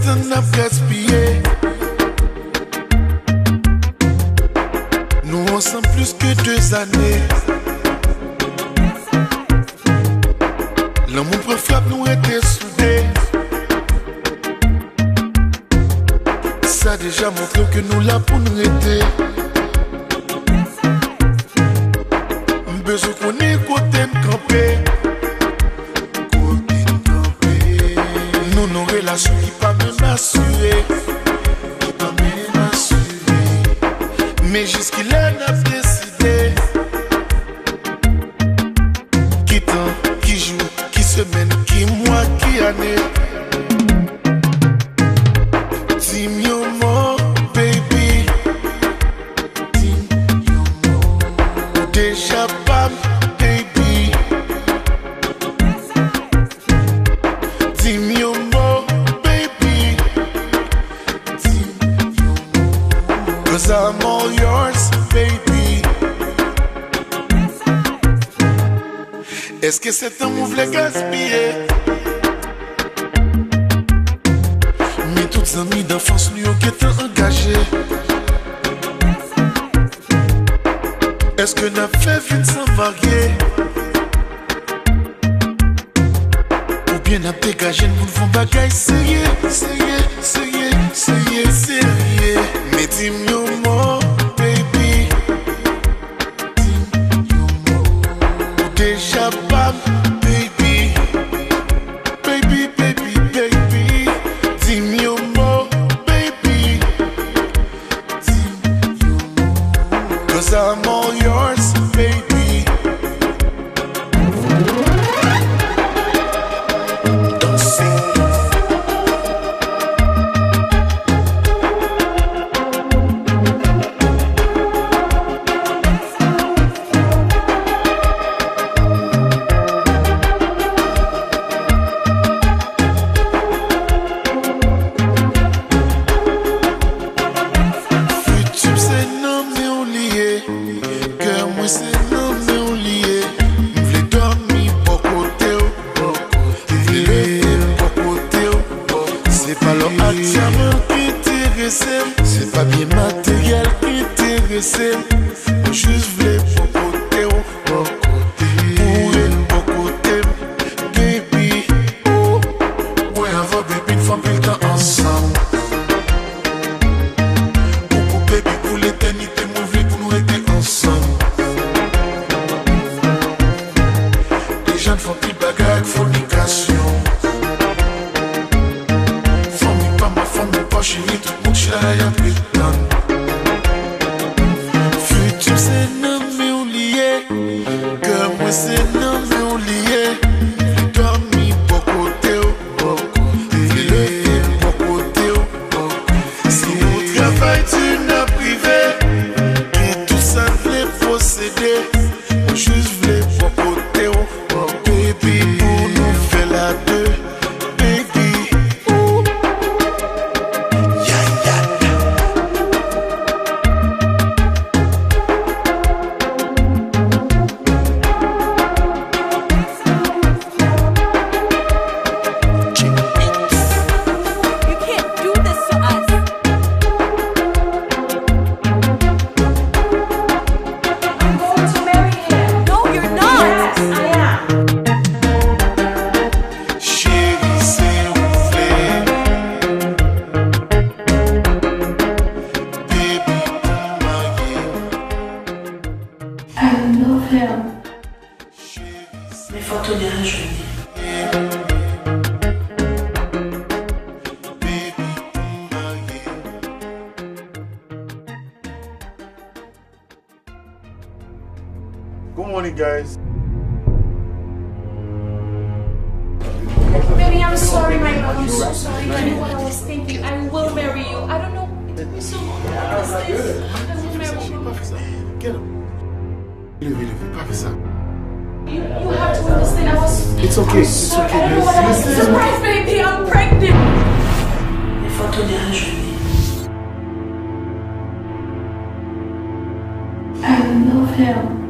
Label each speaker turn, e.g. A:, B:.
A: temps n'a gaspillé. Nous ensemble plus que 2 années. L'amour préfère nous était soudés. Ça a déjà montré que nous là pour nous aider. Besoin qu'on est côté campé. Nous nos relations qui pas même assurées. Qui pas même assurées. Mais jusqu'il a décidé. Qui temps, qui jour, qui semaine, qui mois, qui année. Dis-moi more, baby. Dis-moi more. Déjà pas, baby. Dis-moi more, baby. Dis-moi more. 'Cause I'm all yours, baby. Est-ce que c'est un move le gaspiller? Mais toutes les amis d'enfance nous qui étaient engagés. Est-ce que n'a fait vite sans marier? Ou bien n'a dégagé nous font bagaille sérieux, sérieux, sérieux, sérieux, sérieux. Mais dis-moi more, baby. Dis-moi more. Déjà pas, baby. Baby, baby, baby. Dis-moi more, baby. Dis-moi more. 'Cause I'm all yours, baby. Dancing. Futur c'est non mais oublié. Cœur moi c'est non mais oublié. M'v'lais dormir pour côté oh. M'v'lais lever pour côté oh. C'est pas l'attirement qui intéresse. C'est pas bien matériel qui intéresse. Moi juste v'lais pour côté oh. Pour elle pour côté baby oh. Ouais avant baby une fois plus le temps ensemble. Baby, pour l'éternité, moi je pour nous rester ensemble. Les gens font plus de bagarre, fornication. Famille pas ma famille, pas chérie, tout le monde chez la y'a plus de temps. Futur c'est non mais oublié. Cœur moi c'est non mais oublié. Dormir pour côté oh. Lever pour côté oh. Si nous travaillons, tu n'as privé. Et tout ça voulait posséder. Moi juste voulais pour côté oh. Baby, pour nous faire la deux. Baby, oh. Yeah, yeah.
B: You can't do this to us.
C: I'm going to marry him.
B: No, you're not.
C: Yes, I am.
A: Chérie, s'il vous plaît. Baby, pour marier.
C: I love him.
D: Mes photos de rajeunir.
A: Baby, pour marier.
E: Good morning, guys.
C: Baby, I'm sorry, my love. I'm so sorry. I know what I was thinking. I will marry you. I don't know. It was so I will marry you.
A: Pas fait ça. Get up. Levez, pas fait ça.
C: You have to understand. I was.
A: It's okay. It's
C: Sorry,
A: okay.
C: I don't know what I was. Surprise, baby! I'm pregnant.
D: Mes photos de rajeunir.
C: I love him.